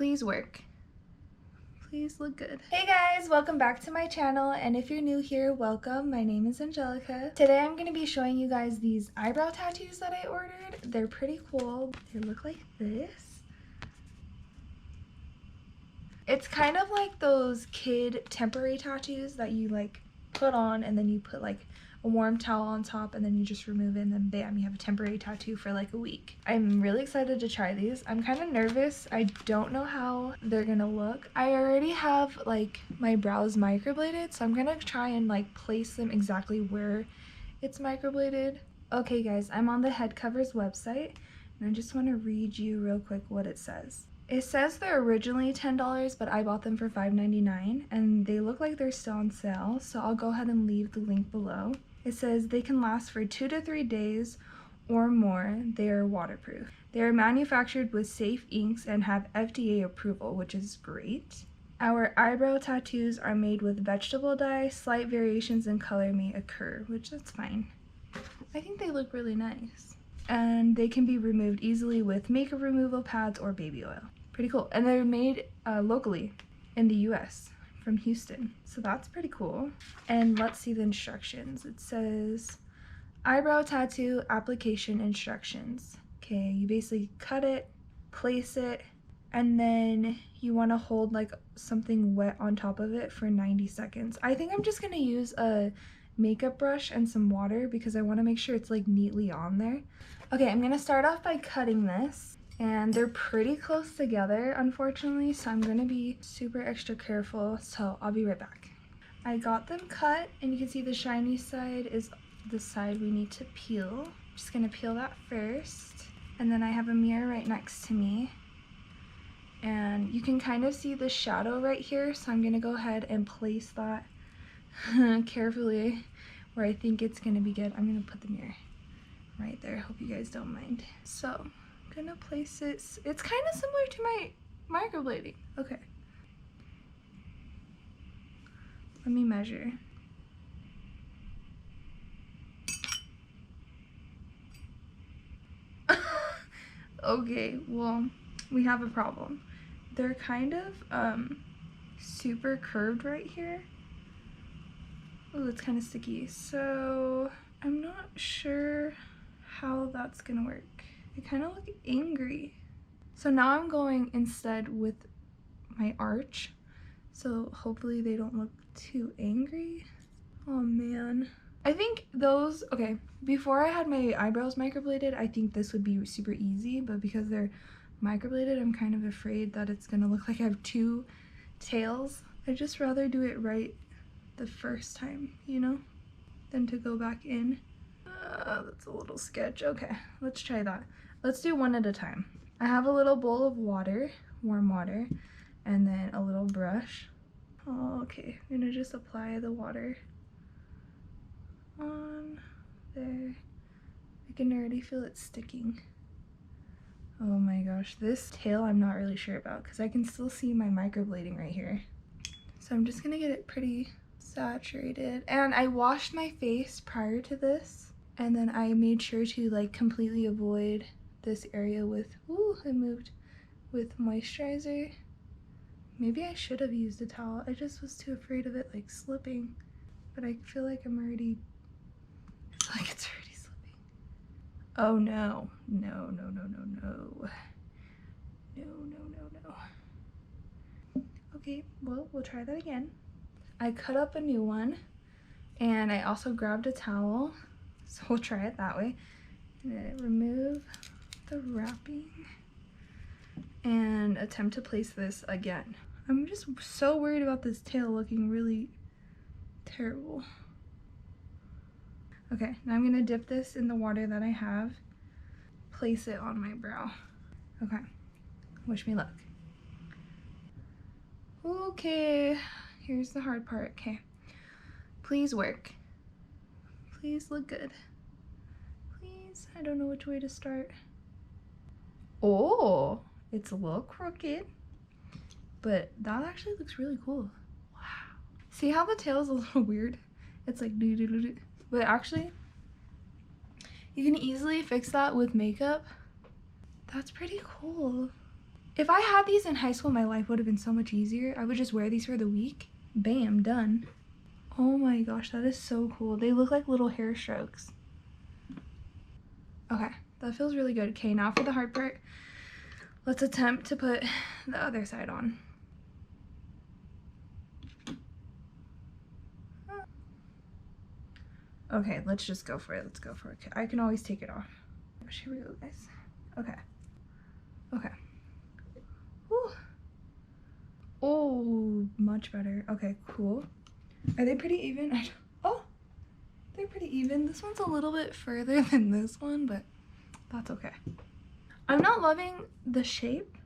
Please work. Please look good. Hey guys, welcome back to my channel, and if you're new here, welcome. My name is Angelica. Today I'm going to be showing you guys these eyebrow tattoos that I ordered. They're pretty cool. They look like this. It's kind of like those kid temporary tattoos that you like put on and then you put like a warm towel on top and then you just remove it and then bam, you have a temporary tattoo for like a week. I'm really excited to try these. I'm kind of nervous. I don't know how they're gonna look. I already have like my brows microbladed, so I'm gonna try and like place them exactly where it's microbladed. Okay guys, I'm on the Head Covers website and I just want to read you real quick what it says. It says they're originally $10, but I bought them for $5.99 and they look like they're still on sale, so I'll go ahead and leave the link below. It says they can last for 2 to 3 days or more. They are waterproof. They are manufactured with safe inks and have FDA approval, which is great. Our eyebrow tattoos are made with vegetable dye. Slight variations in color may occur, which that's fine. I think they look really nice. And they can be removed easily with makeup removal pads or baby oil. Pretty cool. And they're made locally in the US from Houston, so that's pretty cool. And let's see the instructions. It says eyebrow tattoo application instructions. Okay, you basically cut it, place it, and then you want to hold like something wet on top of it for 90 seconds. I think I'm just gonna use a makeup brush and some water because I want to make sure it's like neatly on there. Okay, I'm gonna start off by cutting this, and they're pretty close together unfortunately, so I'm gonna be super extra careful, so I'll be right back. I got them cut and you can see the shiny side is the side we need to peel. I'm just gonna peel that first, and then I have a mirror right next to me and you can kind of see the shadow right here, so I'm gonna go ahead and place that carefully where I think it's gonna be good. I'm gonna put the mirror right there. Hope you guys don't mind. So I'm gonna place it. It's kind of similar to my microblading. Okay. Let me measure. Okay, well, we have a problem. They're kind of super curved right here. Oh, it's kind of sticky. So I'm not sure how that's gonna work. They kind of look angry. So now I'm going instead with my arch, so hopefully they don't look too angry. Oh man, I think those, okay, before I had my eyebrows microbladed, I think this would be super easy, but because they're microbladed, I'm kind of afraid that it's gonna look like I have two tails. I'd just rather do it right the first time, you know, than to go back in. That's a little sketch. Okay, let's try that. Let's do one at a time. I have a little bowl of water, warm water, and then a little brush. Oh, okay, I'm gonna just apply the water on there. I can already feel it sticking. Oh my gosh, this tail I'm not really sure about because I can still see my microblading right here. So I'm just gonna get it pretty saturated. And I washed my face prior to this. And then I made sure to like completely avoid this area with, ooh, I moved, with moisturizer. Maybe I should have used a towel. I just was too afraid of it like slipping. But I feel like it's already slipping. Oh no, no, no, no, no, no. No, no, no, no. Okay, well, we'll try that again. I cut up a new one and I also grabbed a towel. So we'll try it that way. Remove the wrapping and attempt to place this again. I'm just so worried about this tail looking really terrible. Okay, now I'm gonna dip this in the water that I have, place it on my brow. Okay, wish me luck. Okay, here's the hard part. Okay, please work. Please look good. Please, I don't know which way to start. Oh, it's a little crooked, but that actually looks really cool. Wow. See how the tail is a little weird? It's like doo doo doo doo. But actually, you can easily fix that with makeup. That's pretty cool. If I had these in high school, my life would have been so much easier. I would just wear these for the week. Bam, done. Oh my gosh, that is so cool. They look like little hair strokes. Okay, that feels really good. Okay, now for the hard part. Let's attempt to put the other side on. Okay, let's just go for it. Let's go for it. I can always take it off. Here we go, guys. Okay. Okay. Whew. Oh, much better. Okay, cool. Are they pretty even? Oh, they're pretty even. This one's a little bit further than this one, but that's okay. I'm not loving the shape,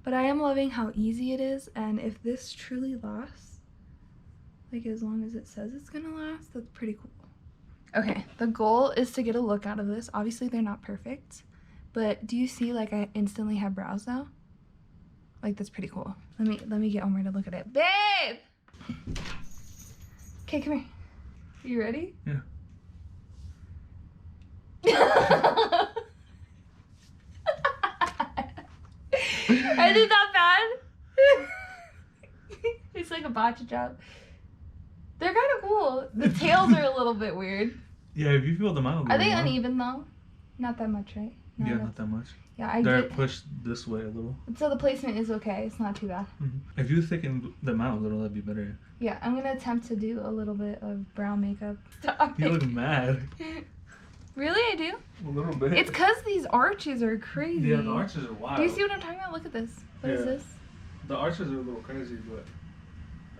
but I am loving how easy it is. And if this truly lasts, like as long as it says it's gonna last, that's pretty cool. Okay, the goal is to get a look out of this. Obviously they're not perfect, but do you see like I instantly have brows now? Like that's pretty cool. Let me get Omer to look at it. Babe! Okay, come here. You ready? Yeah. I did that bad. It's like a botcha job. They're kind of cool. The tails are a little bit weird. Yeah, if you feel them out a little. Are they uneven though? Not that much, right? No, yeah, not that much. Yeah, They're pushed this way a little. So the placement is okay. It's not too bad. Mm-hmm. If you thicken them out a little, that'd be better. Yeah, I'm gonna attempt to do a little bit of brow makeup. Stop You it. look mad. Really, I do? A little bit. It's because these arches are crazy. Yeah, the arches are wild. Do you see what I'm talking about? Look at this. What is this? The arches are a little crazy, but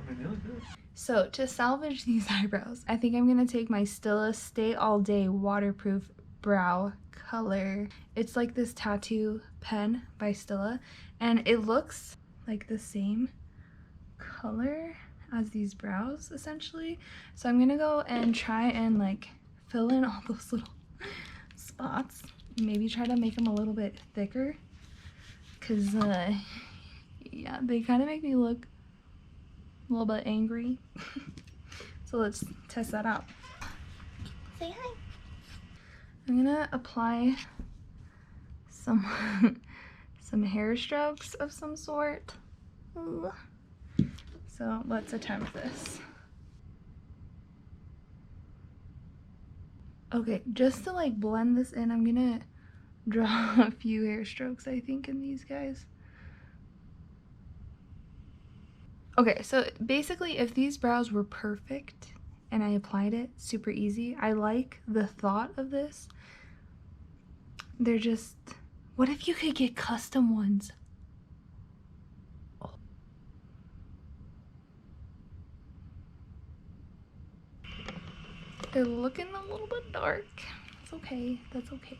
I mean, they look good. So to salvage these eyebrows, I think I'm gonna take my Stila Stay All Day Waterproof Brow Color. It's like this tattoo pen by Stila, and it looks like the same color as these brows essentially. So I'm gonna go and try and like fill in all those little spots. Maybe try to make them a little bit thicker, because yeah, they kind of make me look a little bit angry. So let's test that out. Say hi. I'm gonna apply some some hair strokes of some sort. Ooh. So let's attempt this. Okay, just to like blend this in, I'm gonna draw a few hair strokes, I think, in these guys. Okay, so basically if these brows were perfect and I applied it super easy, I like the thought of this. They're just, what if you could get custom ones? Oh. They're looking a little bit dark. It's okay, that's okay.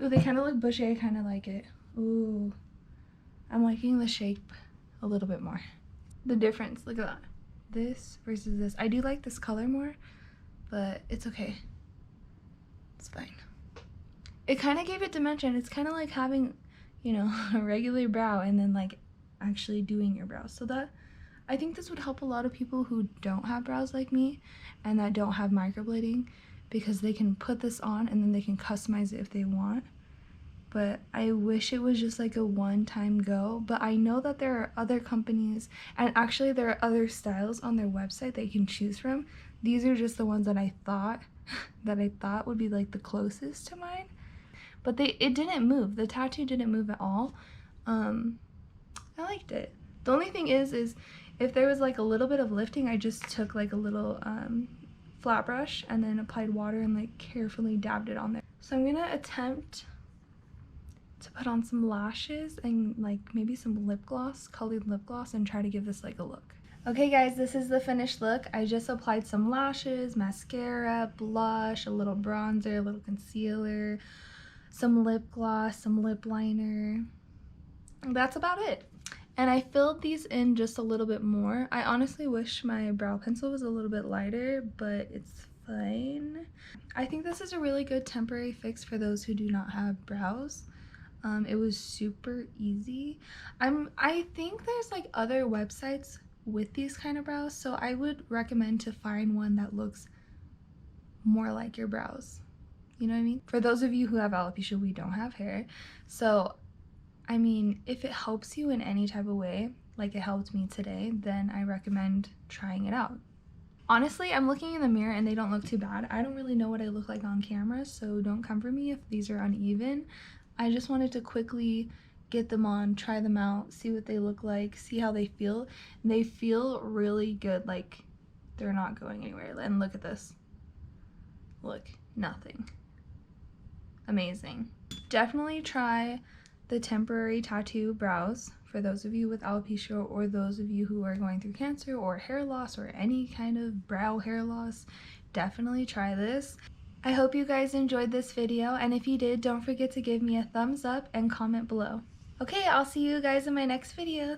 Ooh, they kind of look bushy, I kind of like it. Ooh. I'm liking the shape a little bit more. The difference, look at that. This versus this. I do like this color more, but it's okay. It's fine. It kind of gave it dimension. It's kind of like having, you know, a regular brow and then like actually doing your brows. So that, I think this would help a lot of people who don't have brows like me and that don't have microblading, because they can put this on and then they can customize it if they want. But I wish it was just like a one-time go. But I know that there are other companies, and actually there are other styles on their website that you can choose from. These are just the ones that I thought would be like the closest to mine. But it didn't move. The tattoo didn't move at all. I liked it. The only thing is if there was like a little bit of lifting, I just took like a little flat brush and then applied water and like carefully dabbed it on there. So I'm gonna attempt to put on some lashes and like maybe some lip gloss, colored lip gloss, and try to give this like a look. Okay guys, this is the finished look. I just applied some lashes, mascara, blush, a little bronzer, a little concealer, some lip gloss, some lip liner. That's about it. And I filled these in just a little bit more. I honestly wish my brow pencil was a little bit lighter, but it's fine. I think this is a really good temporary fix for those who do not have brows. It was super easy. I think there's like other websites with these kind of brows, so I would recommend to find one that looks more like your brows, You know what I mean? For those of you who have alopecia, we don't have hair. So, I mean, if it helps you in any type of way, like it helped me today, then I recommend trying it out. Honestly, I'm looking in the mirror and they don't look too bad. I don't really know what I look like on camera, so don't come for me if these are uneven. I just wanted to quickly get them on, try them out, see what they look like, see how they feel. They feel really good, like they're not going anywhere. And look at this. Look, nothing. Amazing. Definitely try the temporary tattoo brows for those of you with alopecia or those of you who are going through cancer or hair loss or any kind of brow hair loss. Definitely try this. I hope you guys enjoyed this video, and if you did, don't forget to give me a thumbs up and comment below. Okay, I'll see you guys in my next video.